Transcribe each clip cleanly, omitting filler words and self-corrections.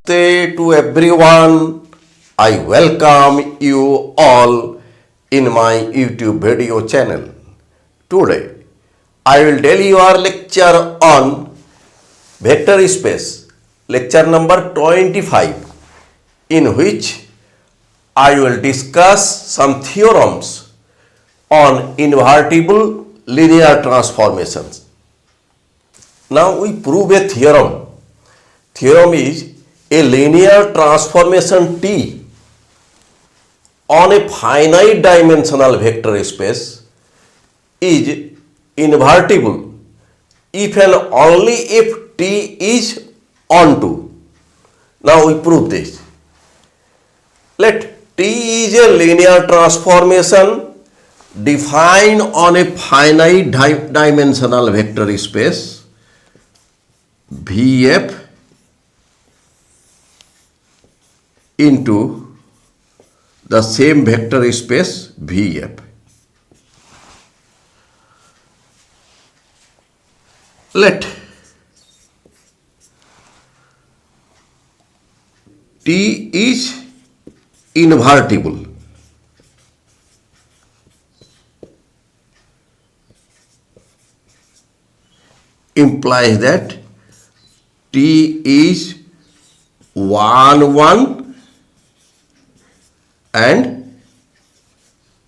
Namaste to everyone. I welcome you all in my YouTube video channel. Today, I will tell you our lecture on vector space, lecture number 25, in which I will discuss some theorems on invertible linear transformations. Now we prove a theorem. Theorem is a linear transformation T on a finite dimensional vector space is invertible if and only if T is onto. Now we prove this. Let T is a linear transformation defined on a finite dimensional vector space Vf into the same vector space Vf. Let T is invertible. Implies that T is 1, 1 and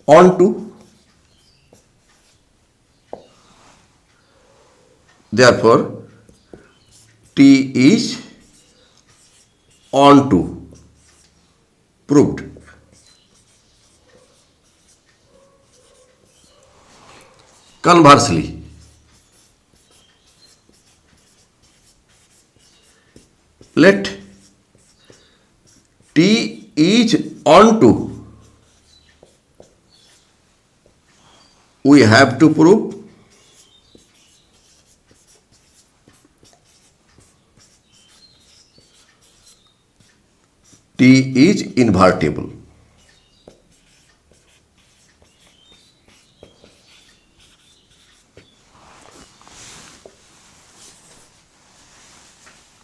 onto. Therefore, T is onto. Proved. Conversely, let T is onto. We have to prove T is invertible.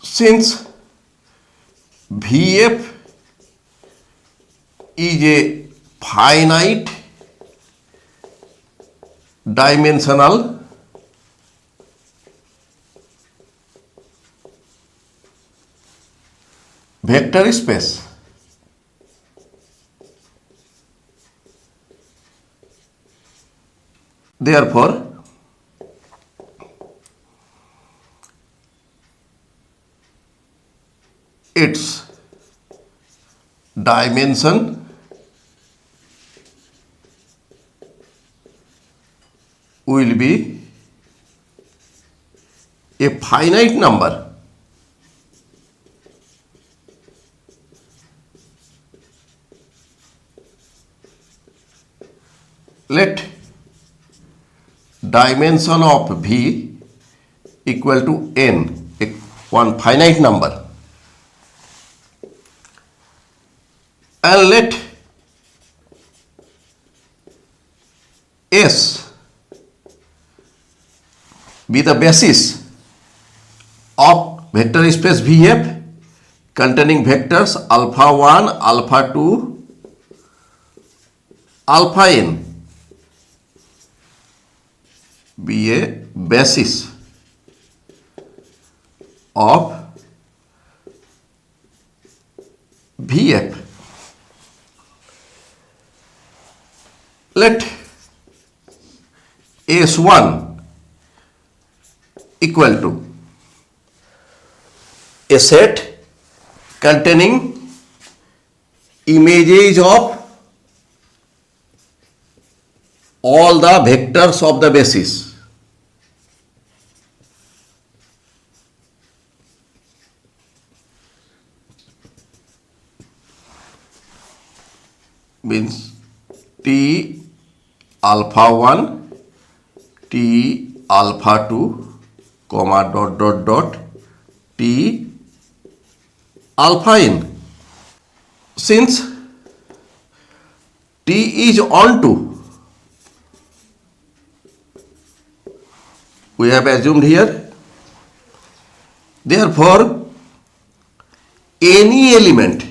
Since Vf is a finite dimensional vector space, therefore its dimension will be a finite number. Let dimension of V equal to n, one finite number, and let S be the basis of vector space Vf containing vectors alpha 1, alpha 2, alpha n, be a basis of Vf. Let S1 equal to a set containing images of all the vectors of the basis. Means T alpha 1, T alpha 2, comma dot dot dot, T alpha n. Since T is onto, we have assumed here, therefore any element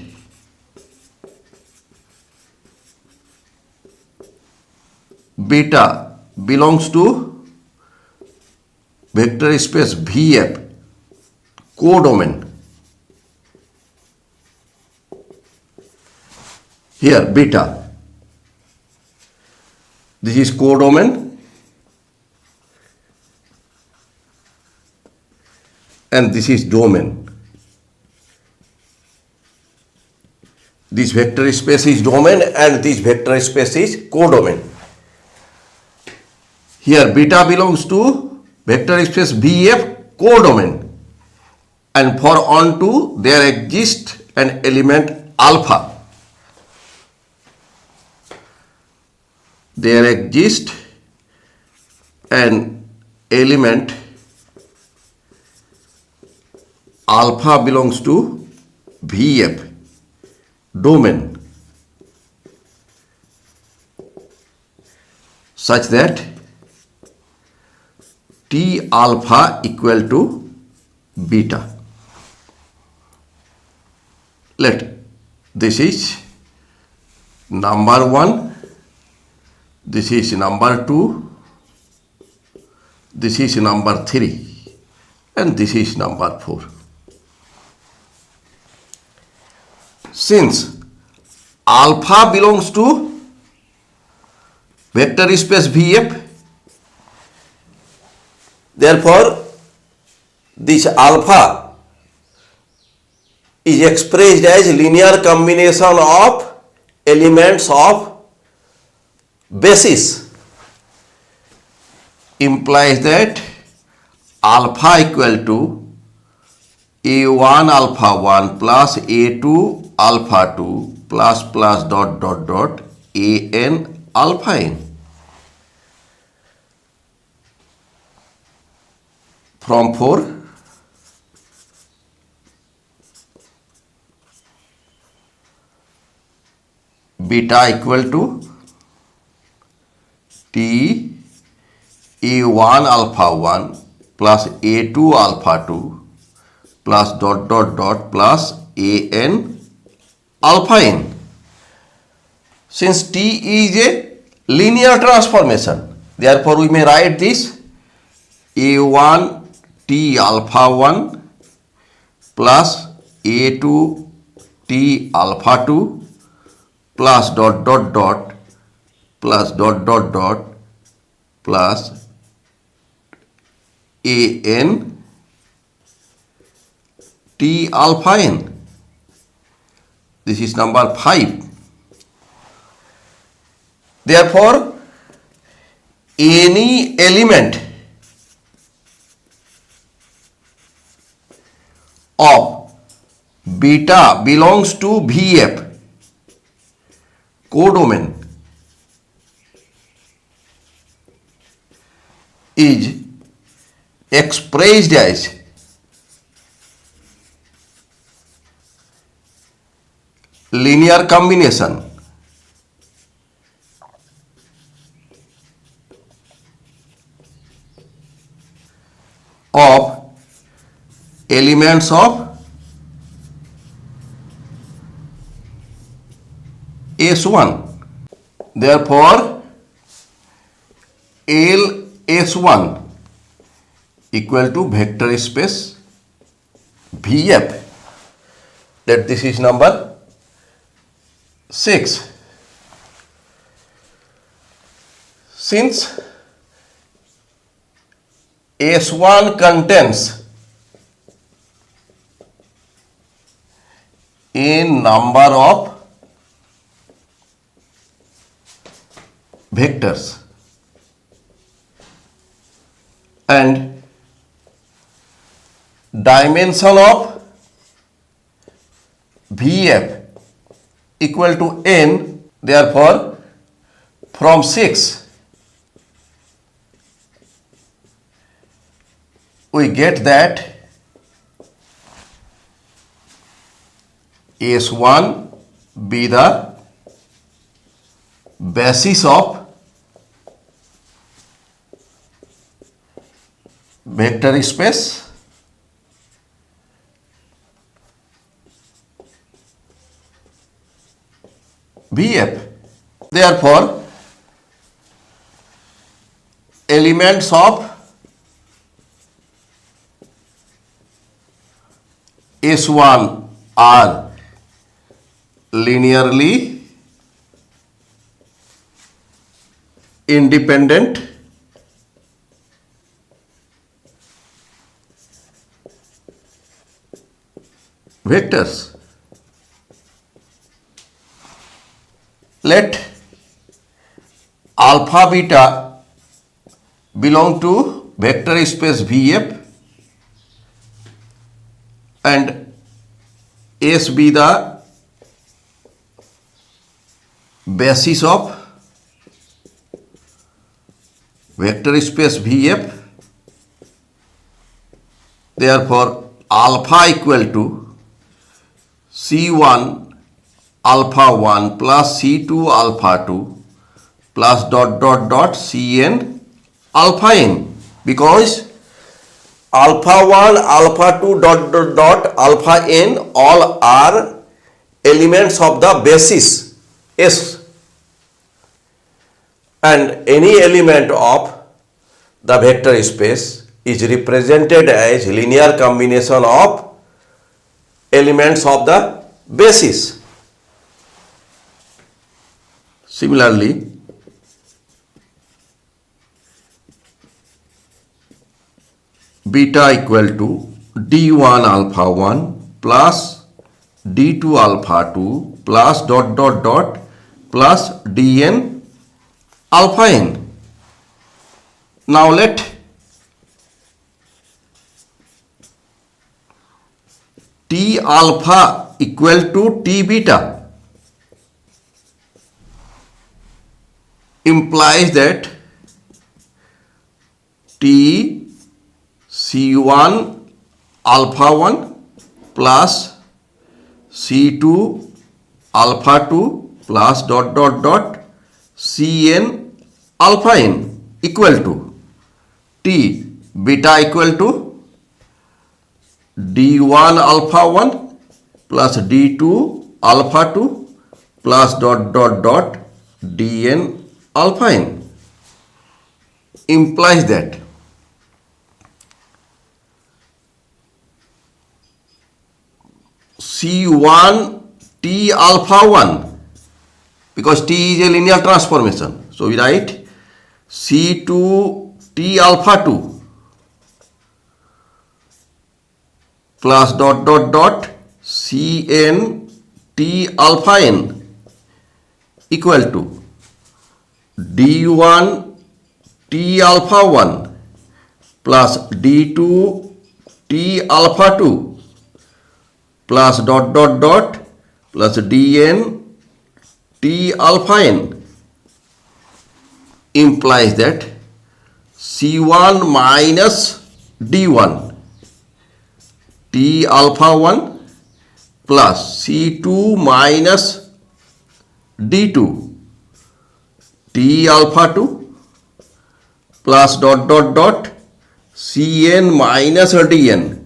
beta belongs to vector space VF codomain. Here beta, this is codomain and this is domain. This vector space is domain and this vector space is codomain. Here beta belongs to vector space VF codomain, and for onto there exists an element alpha. There exists an element alpha belongs to VF domain such that T alpha equal to beta. Let this is number 1, this is number 2, this is number 3, and this is number 4. Since alpha belongs to vector space VF, therefore this alpha is expressed as linear combination of elements of basis, implies that alpha equal to A1 alpha 1 plus A2 alpha 2 plus dot AN alpha n. From 4, beta equal to T A1 alpha 1 plus A2 alpha 2 plus dot plus AN alpha n. Since T is a linear transformation, therefore we may write this A1 T alpha 1 plus A2 T alpha 2 plus dot plus dot plus AN T alpha n. This is number 5. Therefore, any element of beta belongs to VF codomain is expressed as linear combination of elements of S1. Therefore, LS1 equal to vector space VF. That this is number 6. Since S1 contains a number of vectors and dimension of VF equal to n, therefore from 6 we get that S1 be the basis of vector space Vf. Therefore, elements of S1 are linearly independent vectors. Let alpha beta belong to vector space Vf and S be the basis of vector space Vf. Therefore, alpha equal to C1 alpha 1 plus C2 alpha 2 plus Cn alpha n, because alpha 1 alpha 2 alpha n all are elements of the basis S, and any element of the vector space is represented as linear combination of elements of the basis. Similarly, beta equal to d1 alpha 1 plus d2 alpha 2 plus plus dn alpha n. Now let T alpha equal to T beta implies that T C1 alpha 1 plus C2 alpha 2 plus Cn alpha n equal to T beta equal to d1 alpha 1 plus d2 alpha 2 plus dn alpha n, implies that C1 T alpha 1, because T is a linear transformation, so we write C2 T alpha 2 plus Cn T alpha n equal to d1 T alpha 1 plus d2 T alpha 2 plus plus dn T alpha n, implies that C1 minus d1 T alpha 1 plus C2 minus d2 T alpha 2 plus Cn minus dn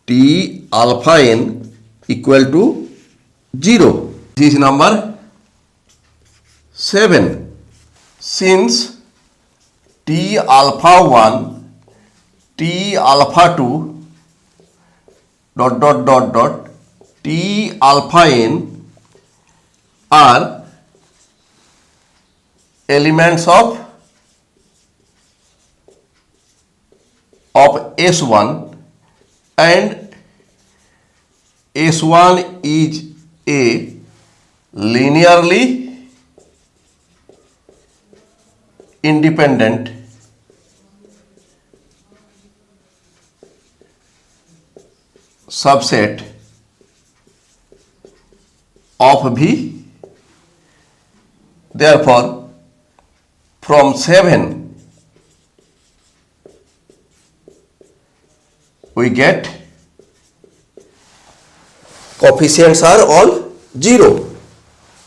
T alpha n equal to 0. This is number 7. Since T alpha 1 T alpha 2 T alpha n are elements of S1 and S1 is a linearly independent subset of V. Therefore, from 7 we get coefficients are all 0,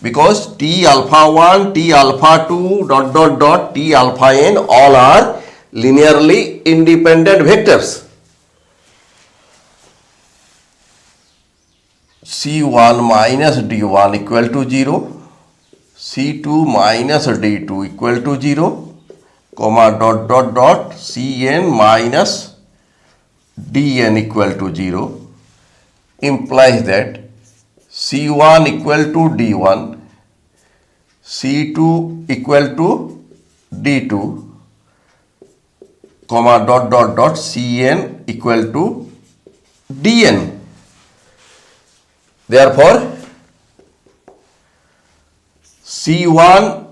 because T alpha 1, T alpha 2 T alpha n all are linearly independent vectors. C1 minus D1 equal to 0, C2 minus D2 equal to 0, comma dot dot dot Cn minus Dn equal to 0, implies that C1 equal to D1, C2 equal to D2, comma dot dot dot Cn equal to Dn. Therefore, C1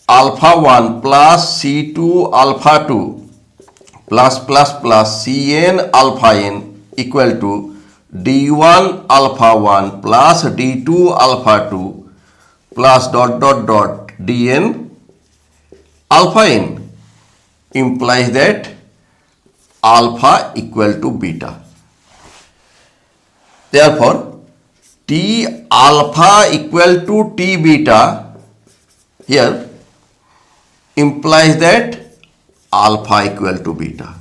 alpha 1 plus C2 alpha 2 plus Cn alpha n equal to D1 alpha 1 plus D2 alpha 2 plus dot dot dot Dn alpha n implies that alpha equal to beta. Therefore, T alpha equal to T beta here implies that alpha equal to beta.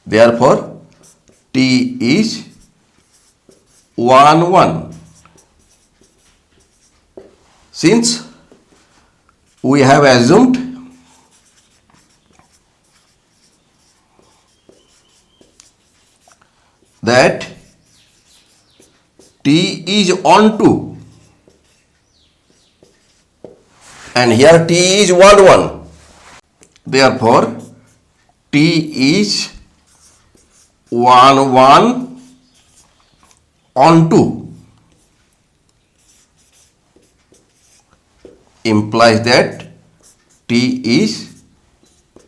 Therefore, T is 1 1. Since we have assumed that T is on 2 and here T is 1 1. Therefore, T is 1 1 on 2 implies that T is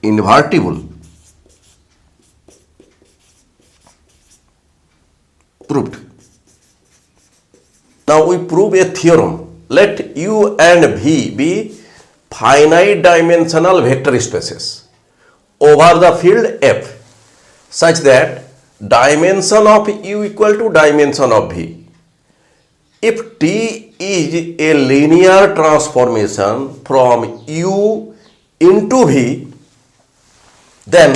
invertible. Proved. Now we prove a theorem. Let U and V be finite dimensional vector spaces over the field F such that dimension of U equal to dimension of V. If T is a linear transformation from U into V, then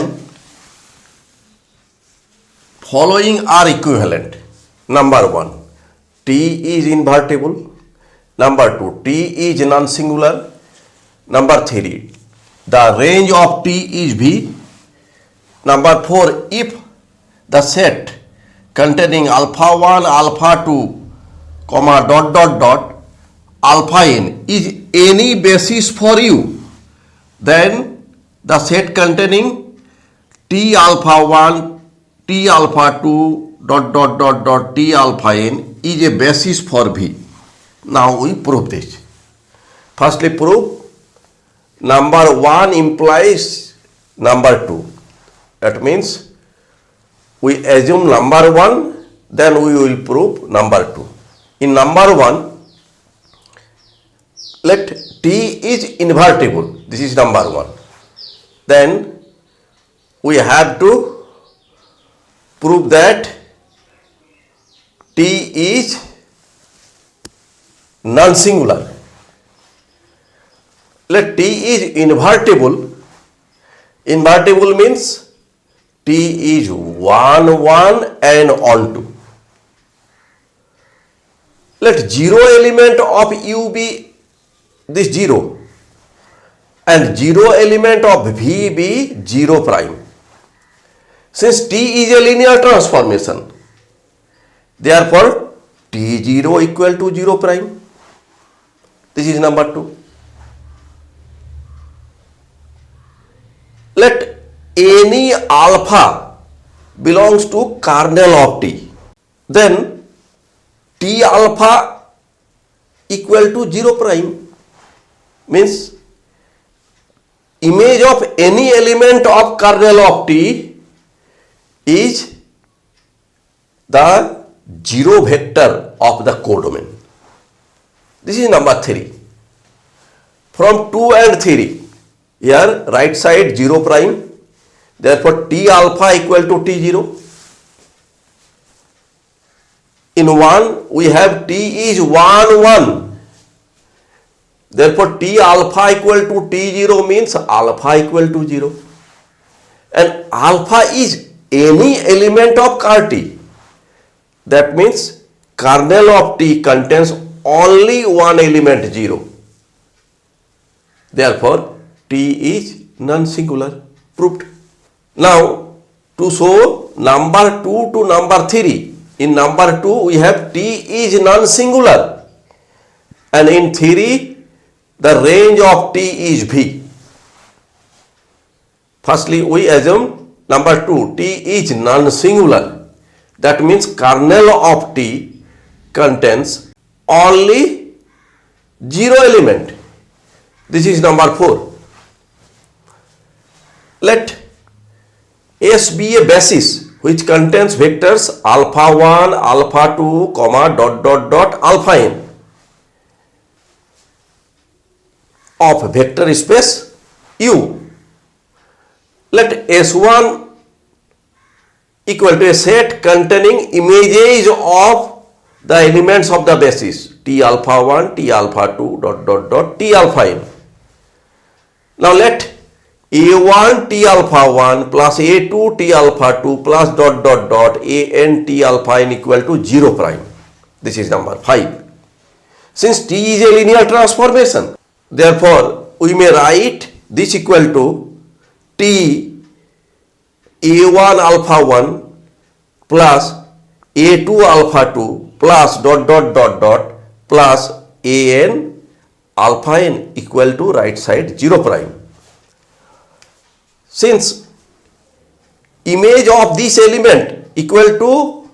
following are equivalent. Number 1, T is invertible. Number 2, T is non-singular. Number 3, the range of T is V. Number 4, if the set containing alpha 1, alpha 2, comma dot dot dot alpha n is any basis for U, then the set containing T alpha 1, T alpha 2, dot dot dot dot T alpha n is a basis for V. Now we prove this. Firstly, prove number 1 implies number 2. That means we assume number 1, then we will prove number 2. In number 1, let T is invertible. This is number 1. Then we have to prove that T is non-singular. Let T is invertible. Invertible means T is 1 1 and on 2. Let 0 element of U be this 0 and 0 element of V be 0 prime. Since T is a linear transformation, therefore T0 equal to 0 prime. This is number 2. Let any alpha belongs to kernel of T, then T alpha equal to 0 prime means image of any element of kernel of T is the 0 vector of the codomain. This is number 3. From 2 and 3, here right side 0 prime, therefore T alpha equal to T0. In 1 we have T is 1 1, therefore T alpha equal to T0 means alpha equal to 0, and alpha is any element of ker T. That means kernel of T contains only one element 0. Therefore, T is non-singular. Proved. Now, to show number 2 to number 3, in number 2 we have T is non-singular, and in 3 the range of T is V. Firstly, we assume number 2, T is non-singular. That means kernel of T contains only 0 element. This is number 4. Let S be a basis which contains vectors alpha 1, alpha 2, comma, dot, dot, dot, alpha n of vector space U. Let S1 equal to a set containing images of the elements of the basis T alpha 1, T alpha 2, dot, dot, dot, T alpha n. Now let A1 T alpha 1 plus A2 T alpha 2 plus dot, dot, dot, An T alpha n equal to 0 prime. This is number 5. Since T is a linear transformation, therefore we may write this equal to T A1 alpha 1 plus A2 alpha 2 plus dot, dot, dot, dot plus An alpha n equal to right side 0 prime. Since image of this element equal to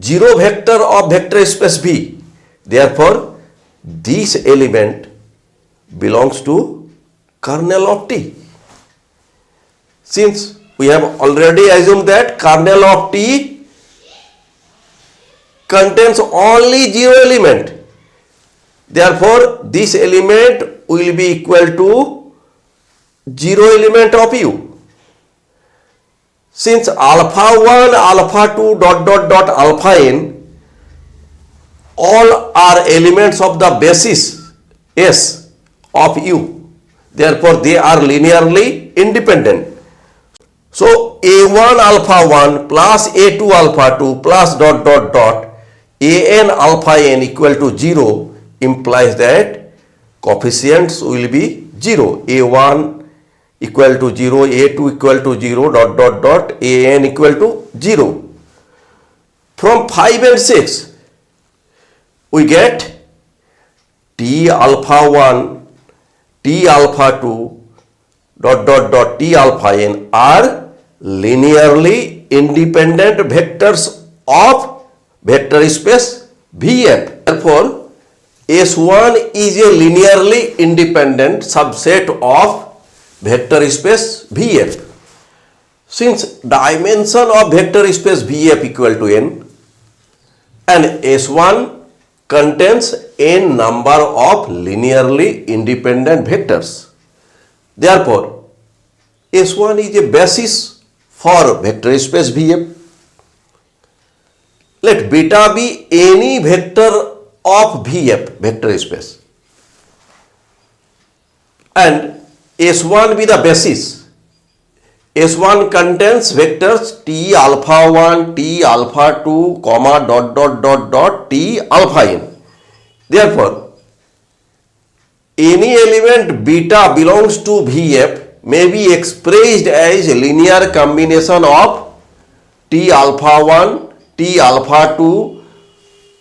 0 vector of vector space V, therefore this element belongs to kernel of T. Since we have already assumed that kernel of T contains only 0 element, therefore this element will be equal to 0 element of U. Since alpha 1, alpha 2, dot, dot, dot, alpha n all are elements of the basis S of U, therefore they are linearly independent. So A1 alpha 1 plus A2 alpha 2 plus dot, dot, dot, An alpha n equal to 0 implies that coefficients will be 0. A1 equal to 0, A2 equal to 0, dot, dot, dot, An equal to 0. From 5 and 6, we get T alpha 1, T alpha 2, dot, dot, dot, T alpha n are linearly independent vectors of vector space Vf. Therefore, S1 is a linearly independent subset of vector space Vf. Since dimension of vector space Vf equal to n and S1 contains n number of linearly independent vectors, therefore S1 is a basis for vector space Vf. Let beta be any vector of Vf, vector space, and S1 be the basis. S1 contains vectors T alpha 1, T alpha 2, comma, dot, dot, dot, dot, T alpha n. Therefore, any element beta belongs to Vf may be expressed as a linear combination of T alpha 1, T alpha 2,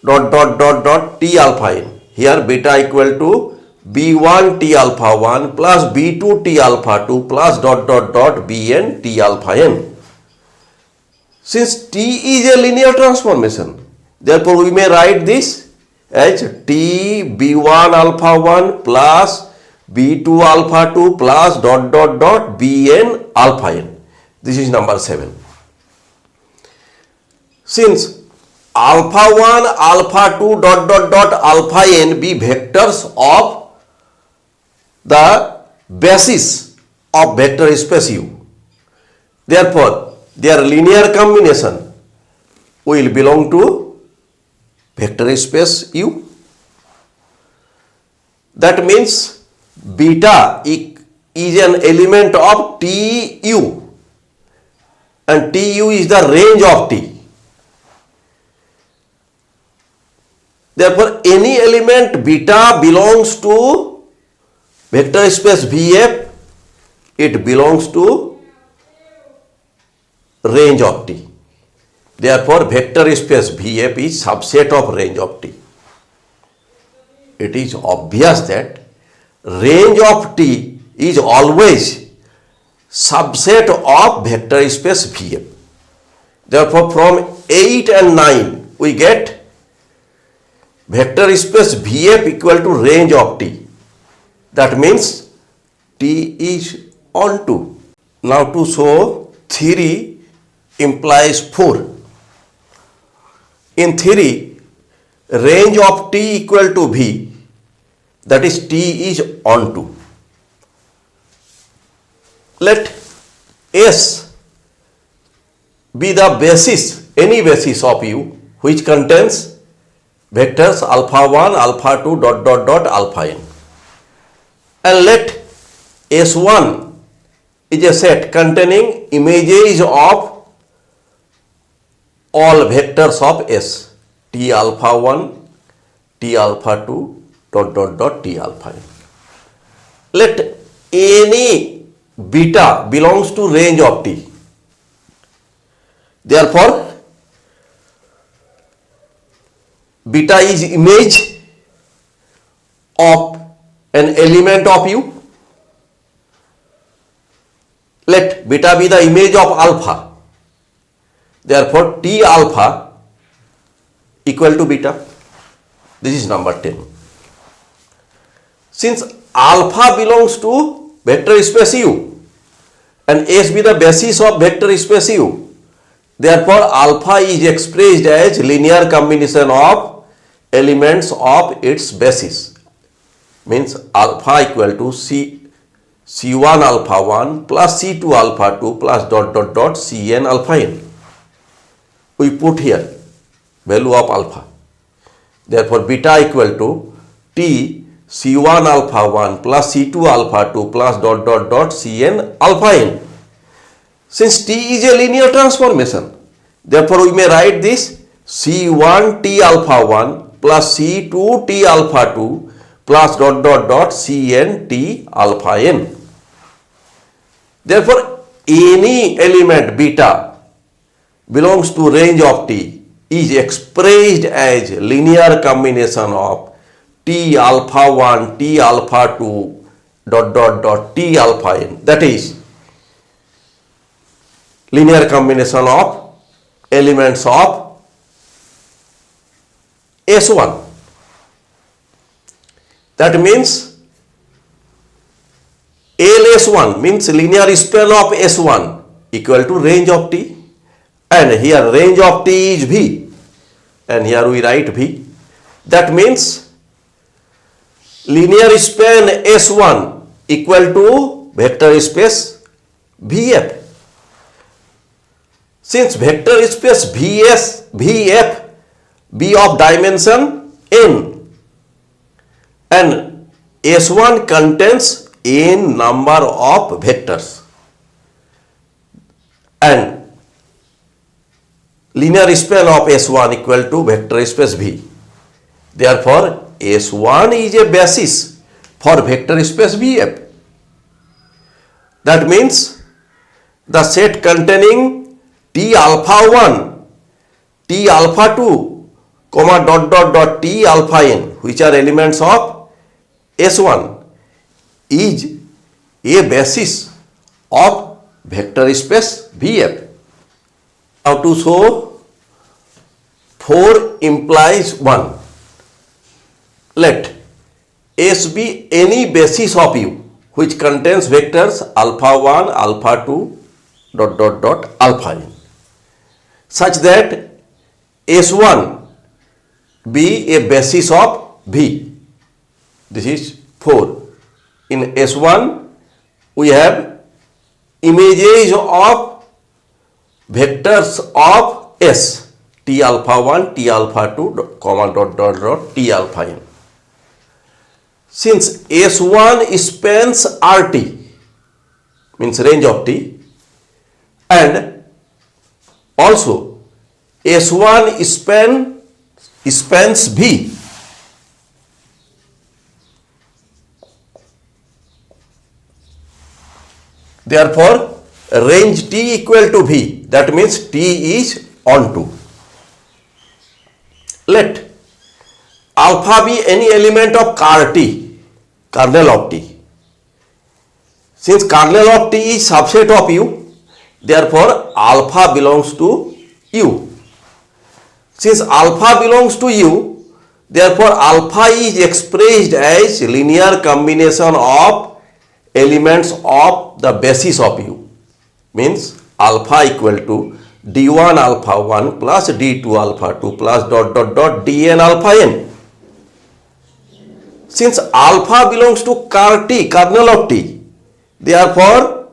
dot, dot, dot, dot, T alpha n. Here beta equal to B1 T alpha 1 plus B2 T alpha 2 plus dot, dot, dot, Bn T alpha n. Since T is a linear transformation, therefore we may write this as T B1 alpha 1 plus B2 alpha 2 plus dot, dot, dot, Bn alpha n. This is number 7. Since alpha 1, alpha 2, dot, dot, dot, alpha n be vectors of the basis of vector space U, therefore their linear combination will belong to vector space U. That means beta is an element of Tu, and Tu is the range of T. Therefore any element beta belongs to vector space Vf, it belongs to range of T. Therefore vector space Vf is subset of range of T. It is obvious that range of T is always subset of vector space Vf. Therefore from 8 and 9 we get vector space Vf equal to range of T. That means T is on 2. Now to show 3 implies 4. In 3, range of T equal to V, that is T is on 2. Let S be the basis, any basis of U which contains vectors alpha 1, alpha 2, dot dot dot alpha n. And let S1 is a set containing images of all vectors of S, T alpha 1, T alpha 2, dot dot dot T alpha n. Let any beta belongs to range of T. Therefore beta is image of an element of U. Let beta be the image of alpha. Therefore T alpha equal to beta. This is number 10. Since alpha belongs to vector space U and S be the basis of vector space U, therefore alpha is expressed as linear combination of elements of its basis. Means alpha equal to C1 alpha 1 plus C2 alpha 2 plus dot dot dot Cn alpha n. We put here value of alpha. Therefore beta equal to T C1 alpha 1 plus C2 alpha 2 plus dot dot dot Cn alpha n. Since T is a linear transformation, therefore we may write this C1 T alpha 1 plus C2 T alpha 2 plus dot dot dot Cn T alpha n. Therefore any element beta belongs to range of T is expressed as linear combination of T alpha 1, T alpha 2, dot dot dot T alpha n. That is linear combination of elements of S1. That means LS1 means linear span of S1 equal to range of T, and here range of T is V, and here we write V. That means linear span S1 equal to vector space Vf. Since vector space Vf be of dimension n and S1 contains n number of vectors and linear span of S1 equal to vector space V. Therefore S1 is a basis for vector space Vf. That means the set containing T alpha 1, T alpha 2, comma dot dot dot T alpha n, which are elements of S1, is a basis of vector space Vf. Now to show 4 implies 1. Let S be any basis of U which contains vectors alpha 1, alpha 2, dot dot dot alpha n, such that S1 be a basis of V. This is 4. In S1 we have images of vectors of S, T alpha 1, T alpha 2, comma dot dot dot T alpha n. Since S1 spans RT, means range of T, and also S1 spans V, Therefore, range T equal to V. That means T is onto. Let alpha be any element of car T, kernel of T. Since kernel of T is subset of U, therefore alpha belongs to U. Since alpha belongs to U, therefore alpha is expressed as linear combination of elements of the basis of U. Means alpha equal to d1 alpha 1 plus d2 alpha 2 plus dot dot dot dn alpha n. Since alpha belongs to car T, kernel of T, therefore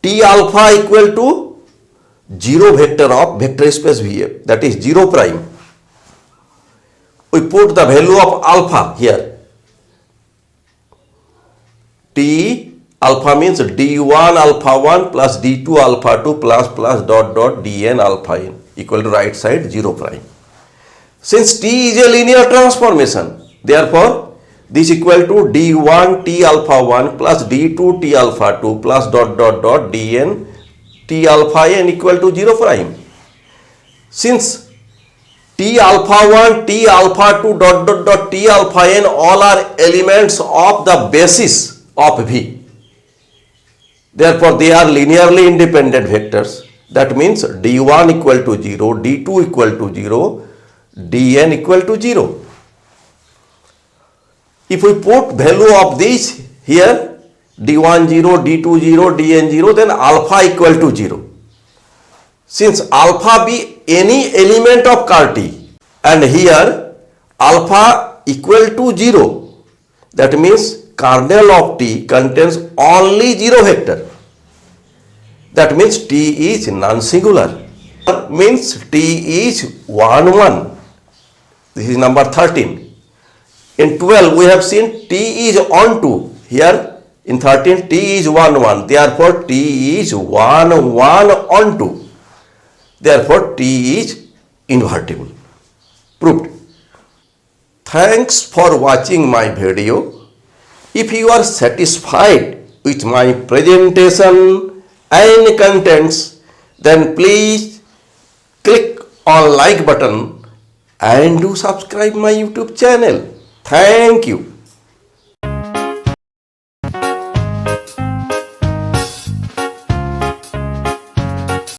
T alpha equal to 0 vector of vector space Vf, that is 0 prime. We put the value of alpha here. T alpha means d1 alpha 1 plus d2 alpha 2 plus dot dot dn alpha n equal to right side 0 prime. Since T is a linear transformation, therefore this equal to d1 t alpha 1 plus d2 t alpha 2 plus dot dot dot dn t alpha n equal to 0 prime. Since t alpha 1 t alpha 2 dot dot dot t alpha n all are elements of the basis of V, therefore they are linearly independent vectors. That means d1 equal to 0, d2 equal to 0, dn equal to 0. If we put value of this here, d1 0, d2 0, dn 0, then alpha equal to 0. Since alpha be any element of car T and here alpha equal to 0, that means kernel of T contains only 0 vector. That means T is non-singular. Means T is 1 1. This is number 13. In 12 we have seen T is onto. Here in 13 T is 1 1. Therefore T is 1 1 onto. Therefore T is invertible. Proved. Thanks for watching my video. If you are satisfied with my presentation and contents, then please click on like button and do subscribe my YouTube channel. Thank you.